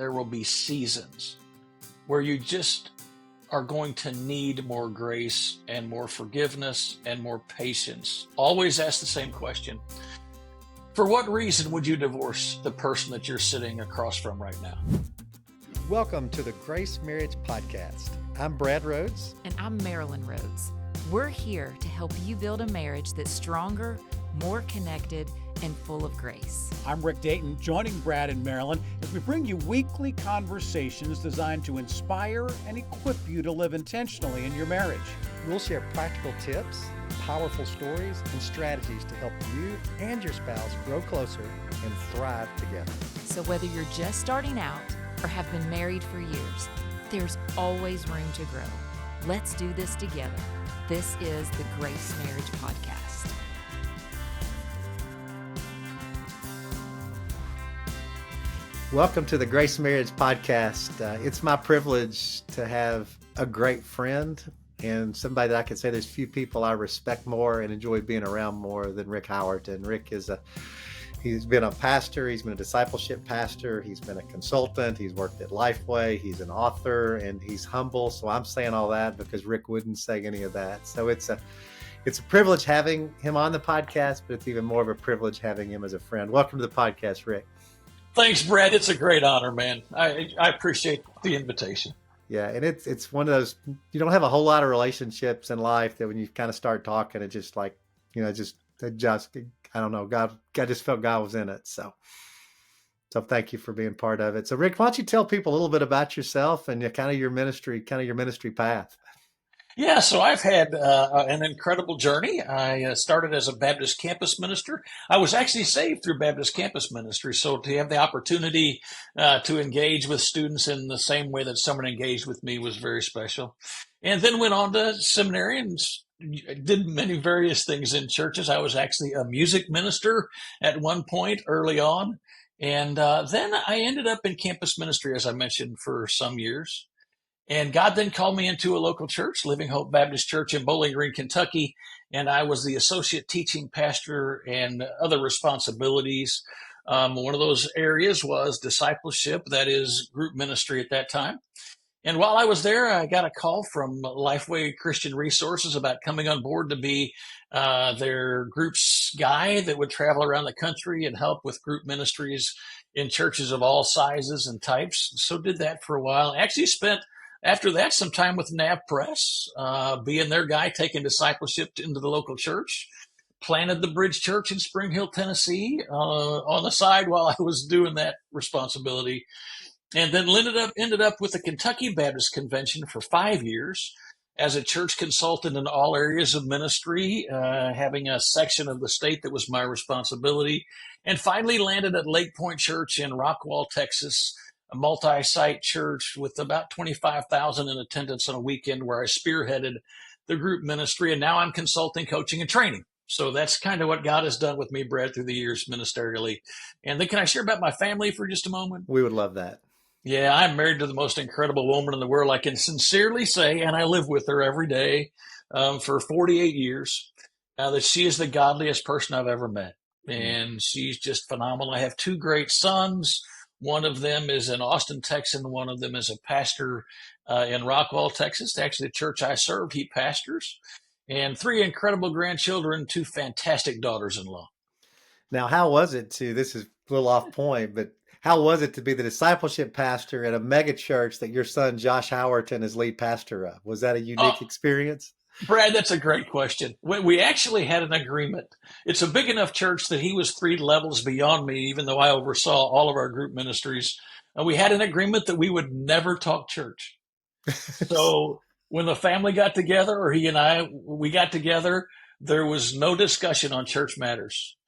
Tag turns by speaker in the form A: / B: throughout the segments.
A: there will be seasons where you just are going to need more grace and more forgiveness and more patience. Always ask the same question. For what reason would you divorce the person that you're sitting across from right now?
B: Welcome to the Grace Marriage Podcast. I'm Brad Rhoads.
C: And I'm Marilyn Rhoads. We're here to help you build a marriage that's stronger, more connected, and full of grace.
D: I'm Rick Dayton, joining Brad and Marilyn as we bring you weekly conversations designed to inspire and equip you to live intentionally in your marriage.
B: We'll share practical tips, powerful stories, and strategies to help you and your spouse grow closer and thrive together.
C: So whether you're just starting out or have been married for years, there's always room to grow. Let's do this together. This is the Grace Marriage Podcast.
B: Welcome to the Grace Marriage Podcast. It's my privilege to have a great friend and somebody that I can say there's few people I respect more and enjoy being around more than Rick Howerton. Rick he's been a pastor, he's been a discipleship pastor, he's been a consultant, he's worked at Lifeway, he's an author, and he's humble. So I'm saying all that because Rick wouldn't say any of that. So it's a privilege having him on the podcast, but it's even more of a privilege having him as a friend. Welcome to the podcast, Rick.
A: Thanks, Brad. It's a great honor, man. I appreciate the invitation.
B: Yeah, and it's one of those, you don't have a whole lot of relationships in life that when you kind of start talking, it just like, I don't know, God just felt God was in it. So thank you for being part of it. So Rick, why don't you tell people a little bit about yourself and kind of your ministry path?
A: Yeah, so I've had an incredible journey. I started as a Baptist campus minister. I was actually saved through Baptist campus ministry. So to have the opportunity to engage with students in the same way that someone engaged with me was very special. And then went on to seminary and did many various things in churches. I was actually a music minister at one point early on. And then I ended up in campus ministry, as I mentioned, for some years. And God then called me into a local church, Living Hope Baptist Church in Bowling Green, Kentucky. And I was the associate teaching pastor and other responsibilities. One of those areas was discipleship, that is group ministry at that time. And while I was there, I got a call from Lifeway Christian Resources about coming on board to be their group's guy that would travel around the country and help with group ministries in churches of all sizes and types. So did that for a while. Actually spent after that some time with Nav Press, being their guy, taking discipleship into the local church. Planted the Bridge Church in Spring Hill, Tennessee on the side while I was doing that responsibility. And then ended up with the Kentucky Baptist Convention for 5 years as a church consultant in all areas of ministry, having a section of the state that was my responsibility. And finally landed at Lake Point Church in Rockwall, Texas, a multi-site church with about 25,000 in attendance on a weekend where I spearheaded the group ministry. And now I'm consulting, coaching, and training. So that's kind of what God has done with me, Brad, through the years ministerially. And then can I share about my family for just a moment?
B: We would love that.
A: Yeah, I'm married to the most incredible woman in the world. I can sincerely say, and I live with her every day for 48 years, that she is the godliest person I've ever met. And she's just phenomenal. I have two great sons. One of them is in Austin, Texas. One of them is a pastor in Rockwall, Texas. Actually, the church I serve, he pastors. And three incredible grandchildren, two fantastic daughters-in-law.
B: Now, how was it this is a little off point, but how was it to be the discipleship pastor at a mega church that your son, Josh Howerton, is lead pastor of? Was that a unique experience?
A: Brad, that's a great question. We actually had an agreement. It's a big enough church that he was 3 levels beyond me, even though I oversaw all of our group ministries. And we had an agreement that we would never talk church. So when the family got together, or he and we got together, there was no discussion on church matters.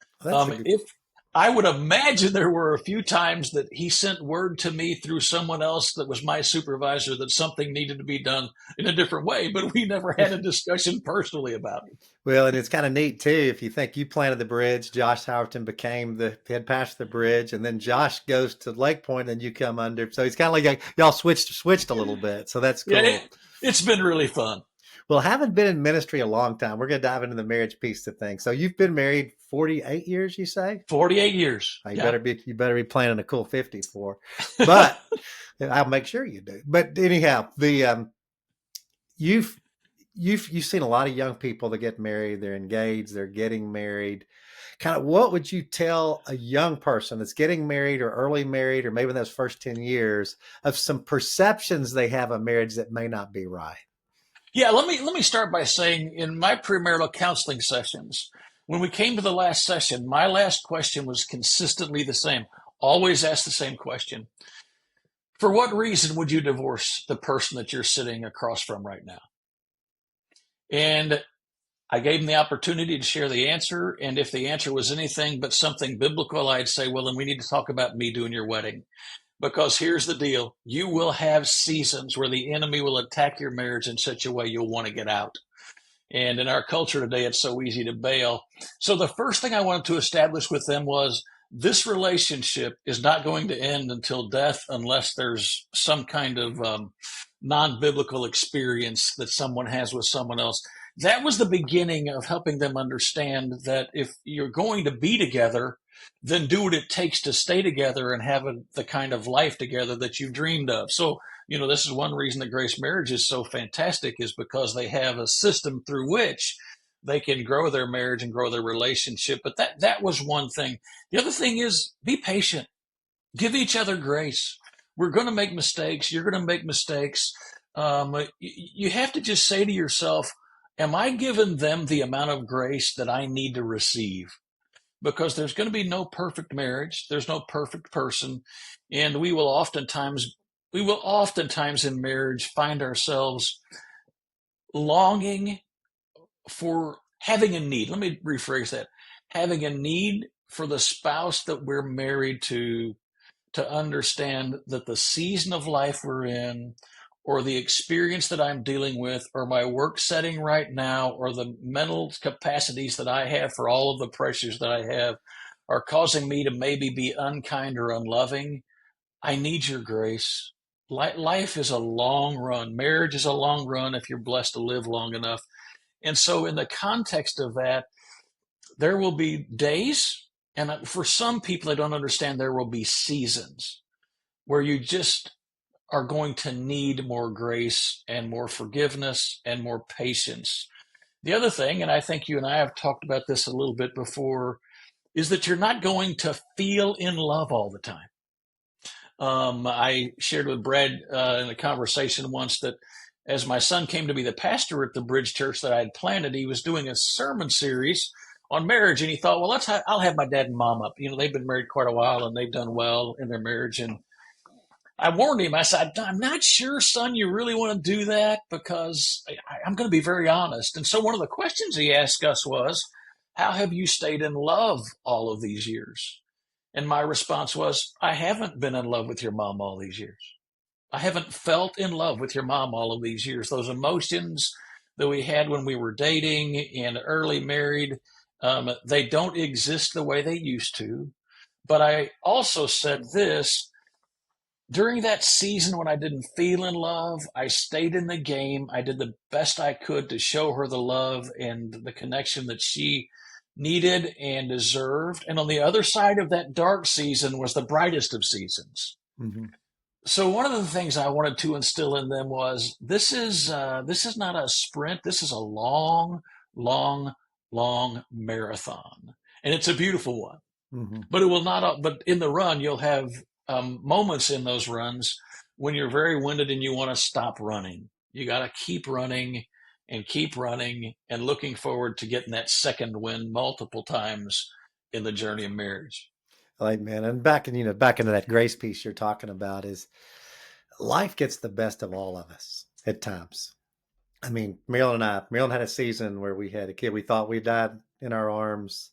A: I would imagine there were a few times that he sent word to me through someone else that was my supervisor that something needed to be done in a different way, but we never had a discussion personally about it.
B: Well, and it's kind of neat too. If you think you planted the Bridge, Josh Howerton became the head pastor of the Bridge, and then Josh goes to Lake Point and you come under. So it's kind of like y'all switched a little bit. So that's cool.
A: Yeah, it's been really fun.
B: Well, having been in ministry a long time, we're going to dive into the marriage piece of things. So you've been married 48 years, you say?
A: 48 years.
B: You
A: Yeah.
B: better be planning a cool 54. But I'll make sure you do. But anyhow, you've seen a lot of young people that get married, they're engaged, they're getting married. Kind of what would you tell a young person that's getting married or early married or maybe in those first 10 years of some perceptions they have of marriage that may not be right?
A: Yeah, let me start by saying in my premarital counseling sessions, when we came to the last session, my last question was consistently the same. Always ask the same question. For what reason would you divorce the person that you're sitting across from right now? And I gave them the opportunity to share the answer. And if the answer was anything but something biblical, I'd say, well, then we need to talk about me doing your wedding. Because here's the deal. You will have seasons where the enemy will attack your marriage in such a way you'll want to get out. And in our culture today, it's so easy to bail. So the first thing I wanted to establish with them was this relationship is not going to end until death unless there's some kind of non-biblical experience that someone has with someone else. That was the beginning of helping them understand that if you're going to be together, then do what it takes to stay together and have the kind of life together that you've dreamed of. So, this is one reason that Grace Marriage is so fantastic, is because they have a system through which they can grow their marriage and grow their relationship. But that was one thing. The other thing is be patient. Give each other grace. We're going to make mistakes. You're going to make mistakes. You have to just say to yourself, am I giving them the amount of grace that I need to receive? Because there's going to be no perfect marriage. There's no perfect person. And we will oftentimes in marriage find ourselves longing for having a need. Let me rephrase that. Having a need for the spouse that we're married to understand that the season of life we're in, or the experience that I'm dealing with, or my work setting right now, or the mental capacities that I have for all of the pressures that I have are causing me to maybe be unkind or unloving. I need your grace. Life is a long run. Marriage is a long run if you're blessed to live long enough. And so in the context of that, there will be days, and for some people I don't understand, there will be seasons where you just are going to need more grace and more forgiveness and more patience. The other thing, and I think you and I have talked about this a little bit before, is that you're not going to feel in love all the time. I shared with Brad in a conversation once that as my son came to be the pastor at the Bridge Church that I had planted, he was doing a sermon series on marriage, and he thought, well, I'll have my dad and mom up. They've been married quite a while, and they've done well in their marriage. And I warned him. I said, I'm not sure, son, you really want to do that, because I'm going to be very honest. And so one of the questions he asked us was, how have you stayed in love all of these years? And my response was, I haven't been in love with your mom all these years. I haven't felt in love with your mom all of these years. Those emotions that we had when we were dating and early married, they don't exist the way they used to. But I also said this, during that season when I didn't feel in love, I stayed in the game. I did the best I could to show her the love and the connection that she needed and deserved. And on the other side of that dark season was the brightest of seasons.
B: Mm-hmm.
A: So one of the things I wanted to instill in them was this is not a sprint. This is a long, long, long marathon, and it's a beautiful one.
B: Mm-hmm.
A: But it will not. But in the run, you'll have moments in those runs when you're very winded and you want to stop running. You got to keep running and looking forward to getting that second win multiple times in the journey of marriage.
B: Like, man, and back into that grace piece you're talking about, is life gets the best of all of us at times. I mean, Marilyn had a season where we had a kid. We thought we died in our arms.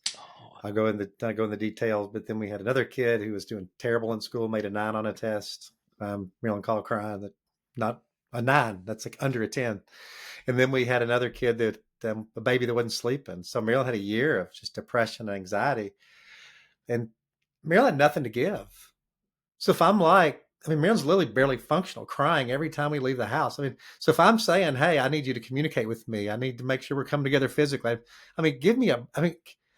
B: I'll go in the details, but then we had another kid who was doing terrible in school, made a 9 on a test. Marilyn called crying that not a 9, that's like under a 10. And then we had another kid that a baby that wasn't sleeping. So Marilyn had a year of just depression and anxiety, and Marilyn had nothing to give. So if I'm like, I mean, Marilyn's literally barely functional, crying every time we leave the house. I mean, so if I'm saying, "Hey, I need you to communicate with me. I need to make sure we're coming together physically." I mean, give me a. I mean,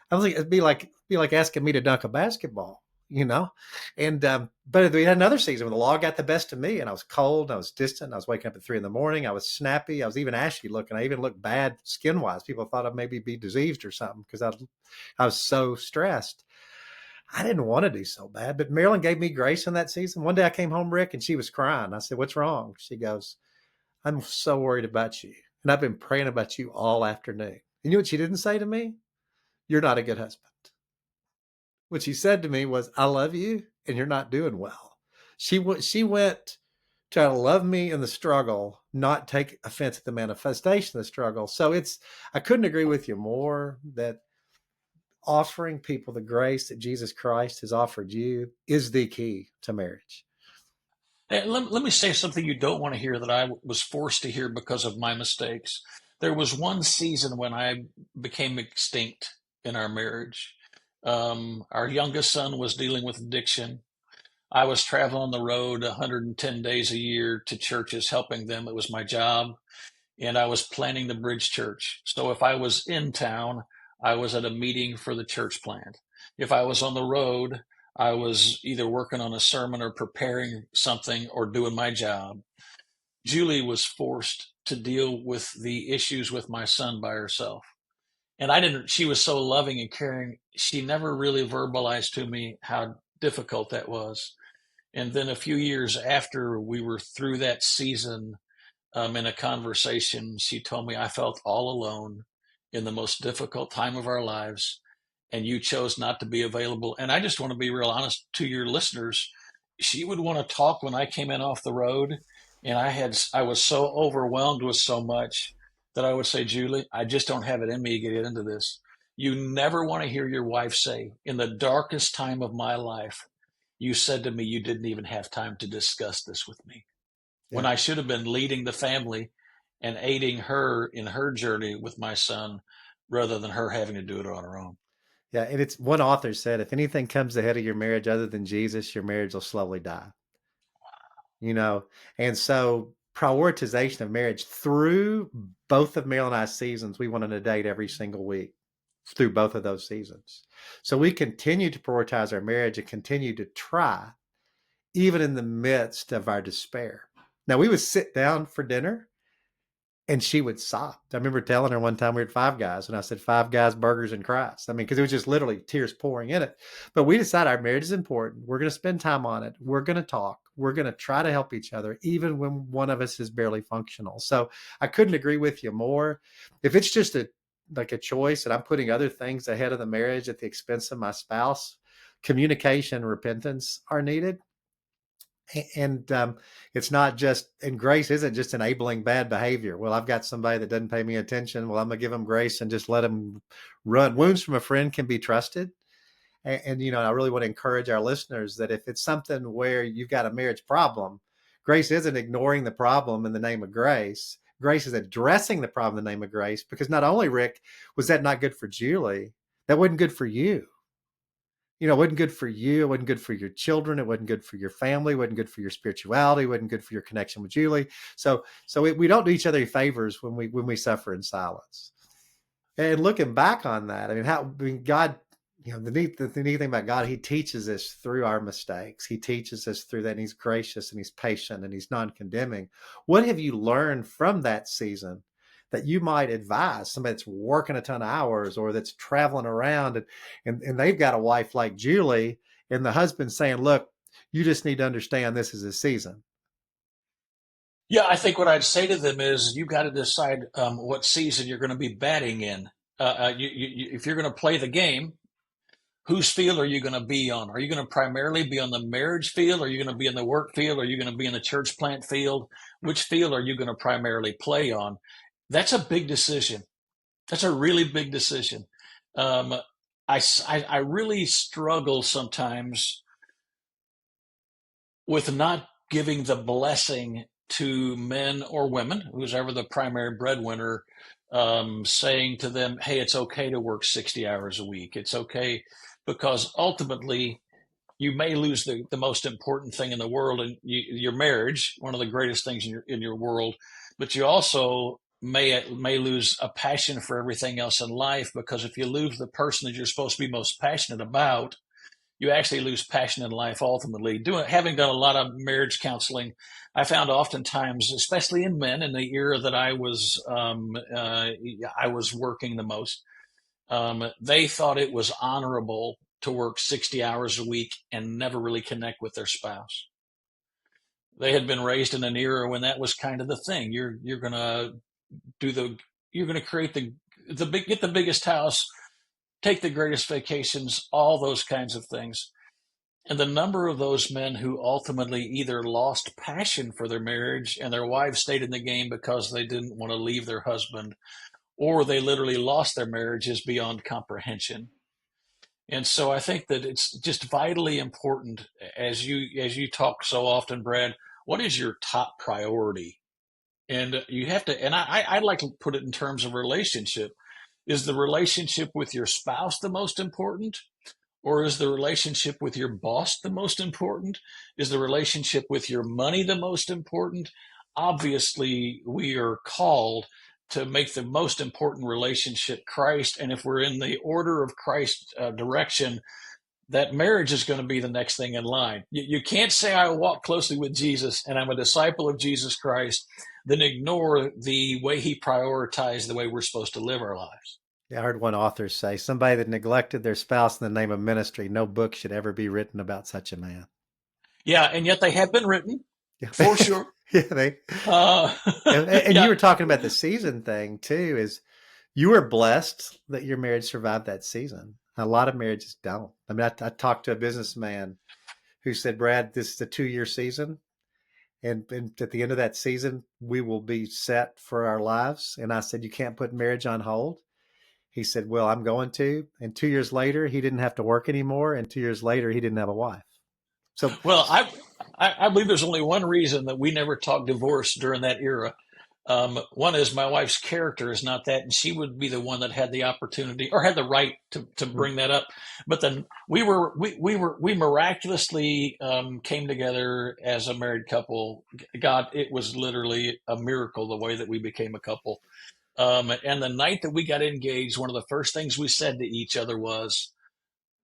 B: I was like, it'd be like asking me to dunk a basketball, you know. And but we had another season when the law got the best of me, and I was cold, I was distant, I was waking up at 3 a.m. I was snappy, I was even ashy looking. I even looked bad skin wise. People thought I'd maybe be diseased or something because I was so stressed. I didn't want to do so bad, but Marilyn gave me grace in that season. One day I came home, Rick, and she was crying. I said, "What's wrong?" She goes, "I'm so worried about you. And I've been praying about you all afternoon." You know what she didn't say to me? "You're not a good husband." What she said to me was, "I love you and you're not doing well." She went to love me in the struggle, not take offense at the manifestation of the struggle. So I couldn't agree with you more that offering people the grace that Jesus Christ has offered you is the key to marriage.
A: Let me say something you don't want to hear that I was forced to hear because of my mistakes. There was one season when I became extinct in our marriage. Our youngest son was dealing with addiction. I was traveling on the road 110 days a year to churches, helping them. It was my job. And I was planning the Bridge Church. So if I was in town, I was at a meeting for the church plant. If I was on the road, I was either working on a sermon or preparing something or doing my job. Julie was forced to deal with the issues with my son by herself. And she was so loving and caring. She never really verbalized to me how difficult that was. And then a few years after we were through that season, in a conversation, she told me, "I felt all alone in the most difficult time of our lives, and you chose not to be available." And I just want to be real honest to your listeners. She would want to talk when I came in off the road, and I was so overwhelmed with so much that I would say, "Julie, I just don't have it in me to get into this." You never want to hear your wife say, "In the darkest time of my life, you said to me you didn't even have time to discuss this with me," when
B: Yeah.
A: I should have been leading the family and aiding her in her journey with my son rather than her having to do it on her own.
B: Yeah. And it's one author said, if anything comes ahead of your marriage other than Jesus, your marriage will slowly die. You know, and so prioritization of marriage through both of Marilyn and I's seasons, we wanted to date every single week through both of those seasons. So we continue to prioritize our marriage and continue to try, even in the midst of our despair. Now, we would sit down for dinner and she would sob. I remember telling her one time we were at Five Guys and I said, "Five Guys, burgers, and Christ." I mean, because it was just literally tears pouring in it. But we decided our marriage is important. We're going to spend time on it. We're going to talk. We're going to try to help each other, even when one of us is barely functional. So I couldn't agree with you more. If it's just like a choice and I'm putting other things ahead of the marriage at the expense of my spouse, communication and repentance are needed. And it's not just, and grace isn't just enabling bad behavior. Well, I've got somebody that doesn't pay me attention. Well, I'm going to give them grace and just let them run. Wounds from a friend can be trusted. And I really want to encourage our listeners that if it's something where you've got a marriage problem, grace isn't ignoring the problem in the name of grace. Grace is addressing the problem in the name of grace, because not only, Rick, was that not good for Julie, that wasn't good for you. It wasn't good for you. It wasn't good for your children. It wasn't good for your family. It wasn't good for your spirituality. It wasn't good for your connection with Julie. So we don't do each other any favors when we suffer in silence. And looking back on that, God, the neat thing about God, he teaches us through our mistakes. He teaches us through that. And he's gracious and he's patient and he's non-condemning. What have you learned from that season that you might advise somebody that's working a ton of hours or that's traveling around and they've got a wife like Julie and the husband's saying, "Look, you just need to understand this is a season"?
A: Yeah, I think what I'd say to them is you've got to decide what season you're going to be batting in. If you're going to play the game, whose field are you going to be on? Are you going to primarily be on the marriage field? Are you going to be in the work field? Are you going to be in the church plant field? Which field are you going to primarily play on? That's a big decision. That's a really big decision. Um, I really struggle sometimes with not giving the blessing to men or women, who's ever the primary breadwinner, saying to them, "Hey, it's okay to work 60 hours a week. It's okay," because ultimately you may lose the most important thing in the world, and your marriage, one of the greatest things in your world, but you also may lose a passion for everything else in life, because if you lose the person that you're supposed to be most passionate about, you actually lose passion in life ultimately. Having done a lot of marriage counseling, I found oftentimes, especially in men in the era that I was working the most, they thought it was honorable to work 60 hours a week and never really connect with their spouse. They had been raised in an era when that was kind of the thing. You're gonna you're gonna create get the biggest house, take the greatest vacations, all those kinds of things. And the number of those men who ultimately either lost passion for their marriage and their wives stayed in the game because they didn't want to leave their husband, or they literally lost their marriage, is beyond comprehension. And so I think that it's just vitally important, as you talk so often, Brad, what is your top priority? And you have to, and I'd like to put it in terms of relationship. Is the relationship with your spouse the most important? Or is the relationship with your boss the most important? Is the relationship with your money the most important? Obviously, we are called to make the most important relationship Christ. And if we're in the order of Christ's direction, that marriage is going to be the next thing in line. You can't say I walk closely with Jesus and I'm a disciple of Jesus Christ, then ignore the way he prioritized the way we're supposed to live our lives.
B: Yeah, I heard one author say, somebody that neglected their spouse in the name of ministry, no book should ever be written about such a man.
A: Yeah, and yet they have been written, for sure.
B: Yeah, and
A: yeah.
B: You were talking about the season thing too. Is you were blessed that your marriage survived that season. A lot of marriages don't. I mean, I talked to a businessman who said, Brad, this is a 2-year season. And at the end of that season, we will be set for our lives. And I said, you can't put marriage on hold. He said, well, I'm going to. And 2 years later, he didn't have to work anymore. And 2 years later, he didn't have a wife. So,
A: well, I believe there's only one reason that we never talked divorce during that era. One is my wife's character is not that, and she would be the one that had the opportunity or had the right to bring that up. But then we miraculously came together as a married couple. God, it was literally a miracle the way that we became a couple. And the night that we got engaged, one of the first things we said to each other was,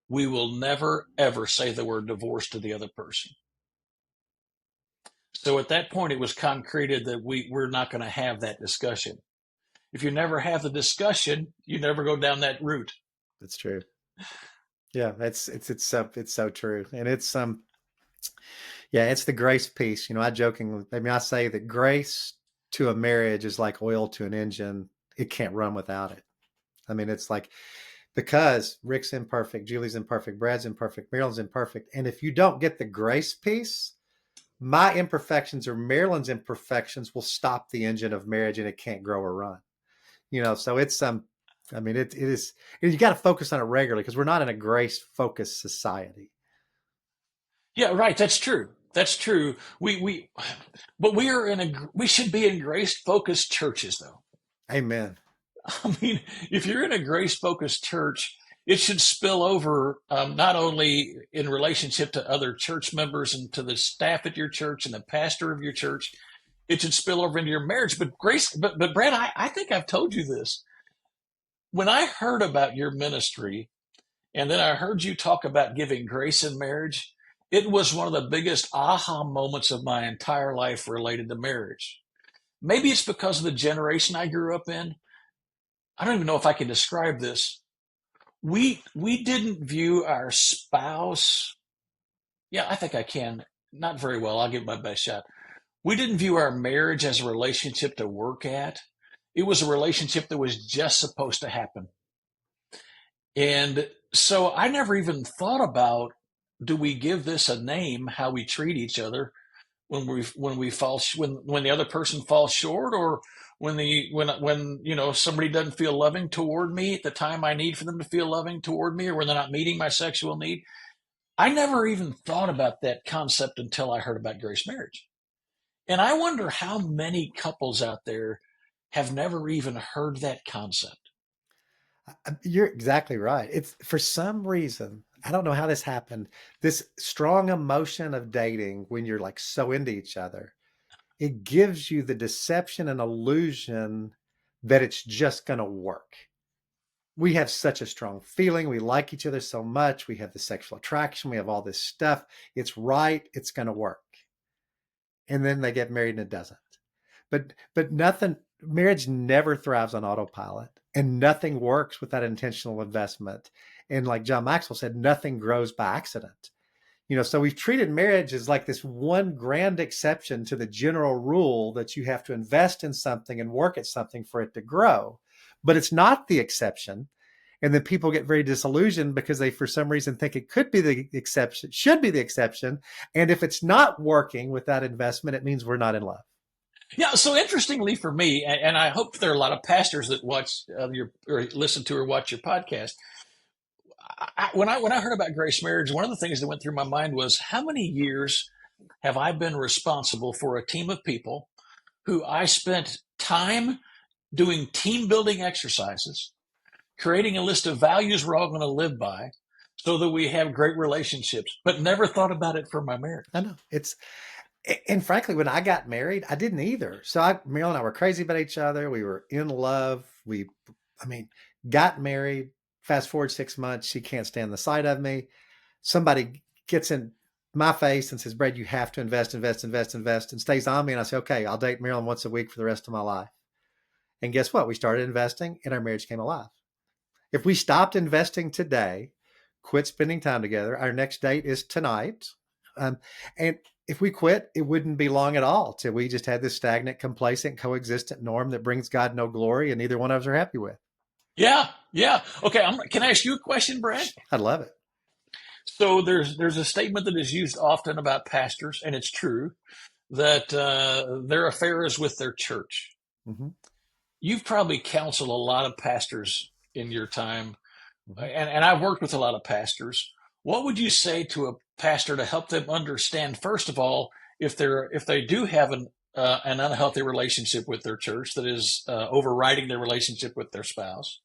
A: we will never, ever say the word divorce to the other person. So at that point, it was concreted that we're not going to have that discussion. If you never have the discussion, you never go down that route.
B: That's true. Yeah, it's so true. And it's the grace piece. I say that grace to a marriage is like oil to an engine. It can't run without it. I mean, it's like, because Rick's imperfect, Julie's imperfect, Brad's imperfect, Marilyn's imperfect. And if you don't get the grace piece, my imperfections or Marilyn's imperfections will stop the engine of marriage and it can't grow or run. So it's it is, you got to focus on it regularly because we're not in a grace focused society.
A: Yeah, right. That's true. That's true. But we should be in grace focused churches though.
B: Amen.
A: I mean, if you're in a grace-focused church, it should spill over not only in relationship to other church members and to the staff at your church and the pastor of your church. It should spill over into your marriage. But Brad, I think I've told you this. When I heard about your ministry, and then I heard you talk about giving grace in marriage, it was one of the biggest aha moments of my entire life related to marriage. Maybe it's because of the generation I grew up in. I don't even know if I can describe this. We didn't view our spouse. Yeah, I think I can. Not very well. I'll give my best shot. We didn't view our marriage as a relationship to work at. It was a relationship that was just supposed to happen. And so I never even thought about, do we give this a name, how we treat each other when the other person falls short, or when somebody doesn't feel loving toward me at the time I need for them to feel loving toward me, or when they're not meeting my sexual need. I never even thought about that concept until I heard about grace marriage. And I wonder how many couples out there have never even heard that concept.
B: You're exactly right. It's for some reason I don't know how this happened. This strong emotion of dating when you're like so into each other, it gives you the deception and illusion that it's just going to work. We have such a strong feeling. We like each other so much. We have the sexual attraction. We have all this stuff. It's right. It's going to work. And then they get married and it doesn't. But nothing, marriage never thrives on autopilot, and nothing works without intentional investment. And like John Maxwell said, nothing grows by accident. So we've treated marriage as like this one grand exception to the general rule that you have to invest in something and work at something for it to grow. But it's not the exception. And then people get very disillusioned because they, for some reason, think it could be the exception, should be the exception. And if it's not working without investment, it means we're not in love.
A: Yeah. So interestingly for me, and I hope there are a lot of pastors that watch your or listen to or watch your podcast. When I heard about grace marriage, one of the things that went through my mind was, how many years have I been responsible for a team of people who I spent time doing team building exercises, creating a list of values we're all going to live by so that we have great relationships, but never thought about it for my marriage.
B: I know. And frankly, when I got married, I didn't either. So Meryl and I were crazy about each other. We were in love. Got married. Fast forward 6 months, she can't stand the sight of me. Somebody gets in my face and says, Brad, you have to invest, and stays on me. And I say, okay, I'll date Marilyn once a week for the rest of my life. And guess what? We started investing and our marriage came alive. If we stopped investing today, quit spending time together, our next date is tonight. And if we quit, it wouldn't be long at all till we just had this stagnant, complacent, coexistent norm that brings God no glory and neither one of us are happy with.
A: Yeah. Okay, can I ask you a question, Brad?
B: I'd love it.
A: So there's a statement that is used often about pastors, and it's true, that their affair is with their church.
B: Mm-hmm.
A: You've probably counseled a lot of pastors in your time,
B: Mm-hmm.
A: and I've worked with a lot of pastors. What would you say to a pastor to help them understand, first of all, if they do have an unhealthy relationship with their church that is overriding their relationship with their spouse?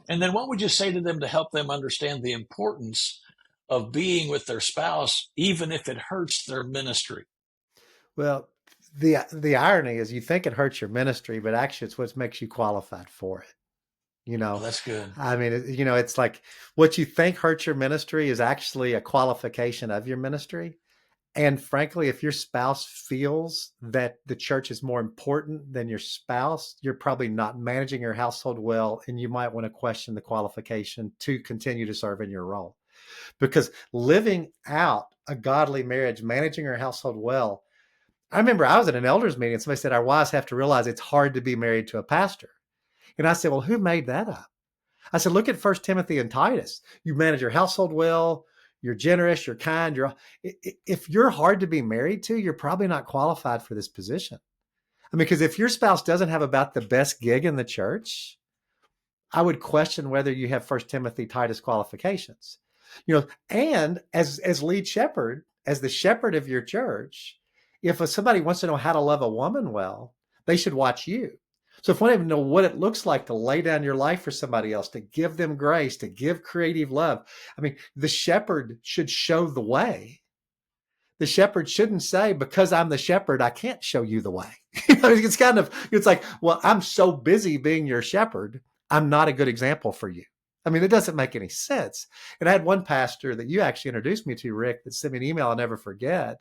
A: And then what would you say to them to help them understand the importance of being with their spouse, even if it hurts their ministry?
B: Well, the irony is you think it hurts your ministry, but actually it's what makes you qualified for it.
A: Oh, that's good.
B: I mean, it's like what you think hurts your ministry is actually a qualification of your ministry. And frankly, if your spouse feels that the church is more important than your spouse, you're probably not managing your household well, and you might want to question the qualification to continue to serve in your role. Because living out a godly marriage, managing your household well, I remember I was at an elders meeting and somebody said, our wives have to realize it's hard to be married to a pastor. And I said, well, who made that up? I said, look at 1 Timothy and Titus. You manage your household well. You're generous. You're kind. If you're hard to be married to, you're probably not qualified for this position. I mean, because if your spouse doesn't have about the best gig in the church, I would question whether you have 1 Timothy, Titus qualifications. And as lead shepherd, as the shepherd of your church, if somebody wants to know how to love a woman well, they should watch you. So if one of them know what it looks like to lay down your life for somebody else, to give them grace, to give creative love, I mean, the shepherd should show the way. The shepherd shouldn't say, because I'm the shepherd, I can't show you the way. It's like, well, I'm so busy being your shepherd, I'm not a good example for you. I mean, it doesn't make any sense. And I had one pastor that you actually introduced me to, Rick, that sent me an email I'll never forget.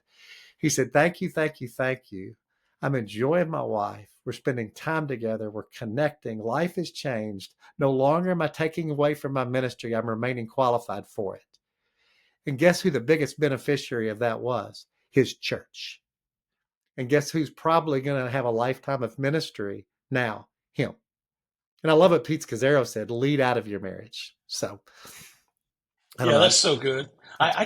B: He said, thank you. I'm enjoying my wife. We're spending time together. We're connecting. Life has changed. No longer am I taking away from my ministry. I'm remaining qualified for it. And guess who the biggest beneficiary of that was? His church. And guess who's probably going to have a lifetime of ministry now? Him. And I love what Pete Scazzaro said, lead out of your marriage. So,
A: that's so good. I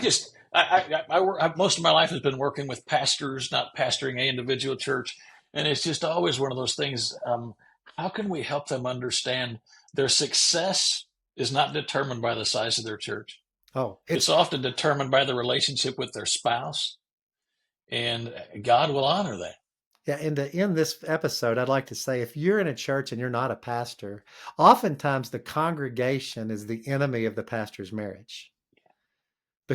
A: most of my life has been working with pastors, not pastoring an individual church. And it's just always one of those things. How can we help them understand their success is not determined by the size of their church?
B: Oh,
A: it's often determined by the relationship with their spouse, and God will honor that.
B: Yeah. And to end this episode, I'd like to say, if you're in a church and you're not a pastor, oftentimes the congregation is the enemy of the pastor's marriage.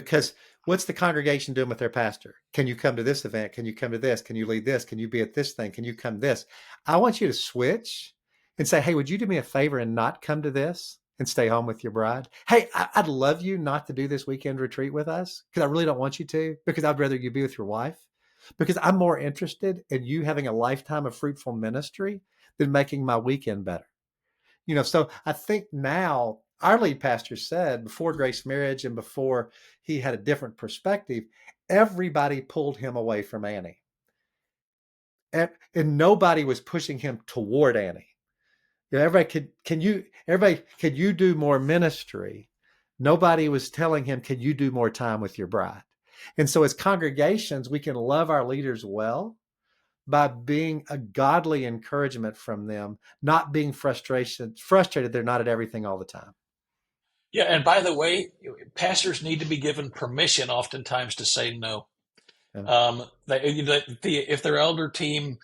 B: Because what's the congregation doing with their pastor? Can you come to this event? Can you come to this? Can you lead this? Can you be at this thing? Can you come to this? I want you to switch and say, hey, would you do me a favor and not come to this and stay home with your bride? Hey, I'd love you not to do this weekend retreat with us because I really don't want you to, because I'd rather you be with your wife, because I'm more interested in you having a lifetime of fruitful ministry than making my weekend better. So I think now our lead pastor said before Grace Marriage and before he had a different perspective, everybody pulled him away from Annie. And nobody was pushing him toward Annie. Everybody can you do more ministry? Nobody was telling him, can you do more time with your bride? And so as congregations, we can love our leaders well by being a godly encouragement from them, not being frustrated they're not at everything all the time.
A: Yeah, and by the way, pastors need to be given permission oftentimes to say no.
B: Yeah.
A: If their elder team,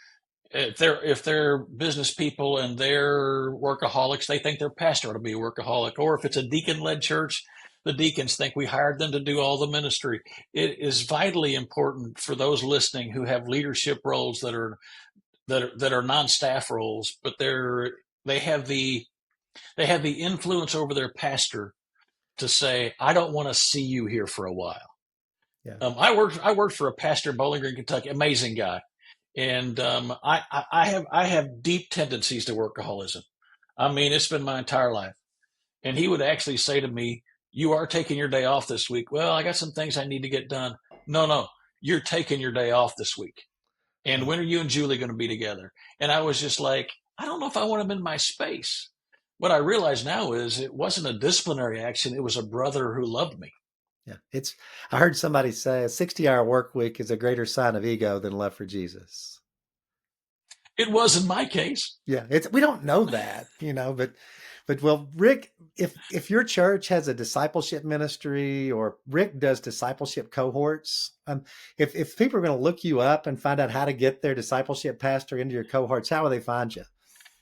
A: if they're business people and they're workaholics, they think their pastor ought to be a workaholic. Or if it's a deacon-led church, the deacons think we hired them to do all the ministry. It is vitally important for those listening who have leadership roles that are non-staff roles, but they have the influence over their pastor to say, I don't want to see you here for a while.
B: Yeah.
A: I worked for a pastor in Bowling Green, Kentucky, amazing guy. And I have deep tendencies to workaholism. I mean, it's been my entire life. And he would actually say to me, you are taking your day off this week. Well, I got some things I need to get done. No, you're taking your day off this week. And when are you and Julie going to be together? And I was just like, I don't know if I want him in my space. What I realize now is it wasn't a disciplinary action. It was a brother who loved me.
B: Yeah, I heard somebody say a 60-hour work week is a greater sign of ego than love for Jesus.
A: It was in my case.
B: Yeah, we don't know that, but well, Rick, if your church has a discipleship ministry, or Rick does discipleship cohorts, if people are going to look you up and find out how to get their discipleship pastor into your cohorts, how will they find you?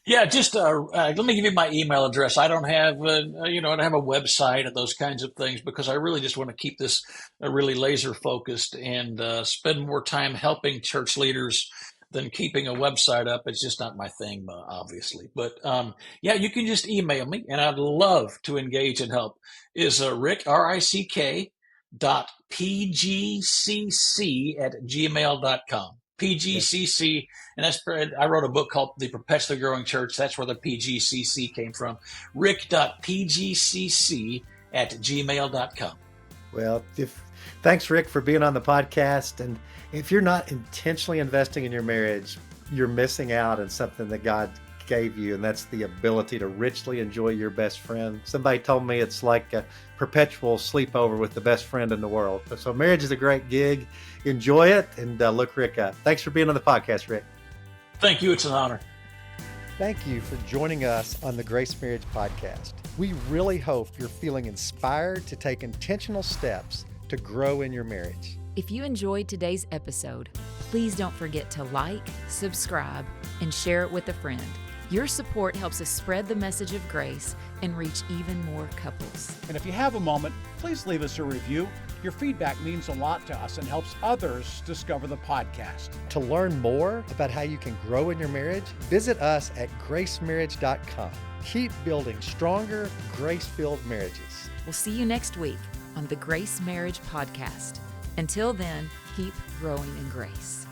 A: Yeah, just let me give you my email address. I don't have I don't have a website and those kinds of things, because I really just want to keep this really laser focused and spend more time helping church leaders than keeping a website up. It's just not my thing, obviously. But yeah, you can just email me, and I'd love to engage and help. Is Rick, RICK, .pgcc@gmail.com. PGCC, and I wrote a book called The Perpetually Growing Church. That's where the PGCC came from. Rick.pgcc@gmail.com.
B: Well, thanks, Rick, for being on the podcast. And if you're not intentionally investing in your marriage, you're missing out on something that God gave you, and that's the ability to richly enjoy your best friend. Somebody told me it's like a perpetual sleepover with the best friend in the world. So marriage is a great gig. Enjoy it, and look Rick up. Thanks for being on the podcast, Rick.
A: Thank you. It's an honor.
B: Thank you for joining us on the Grace Marriage Podcast. We really hope you're feeling inspired to take intentional steps to grow in your marriage.
C: If you enjoyed today's episode, please don't forget to like, subscribe, and share it with a friend. Your support helps us spread the message of grace and reach even more couples.
D: And if you have a moment, please leave us a review. Your feedback means a lot to us and helps others discover the podcast.
B: To learn more about how you can grow in your marriage, visit us at gracemarriage.com. Keep building stronger, grace-filled marriages.
C: We'll see you next week on the Grace Marriage Podcast. Until then, keep growing in grace.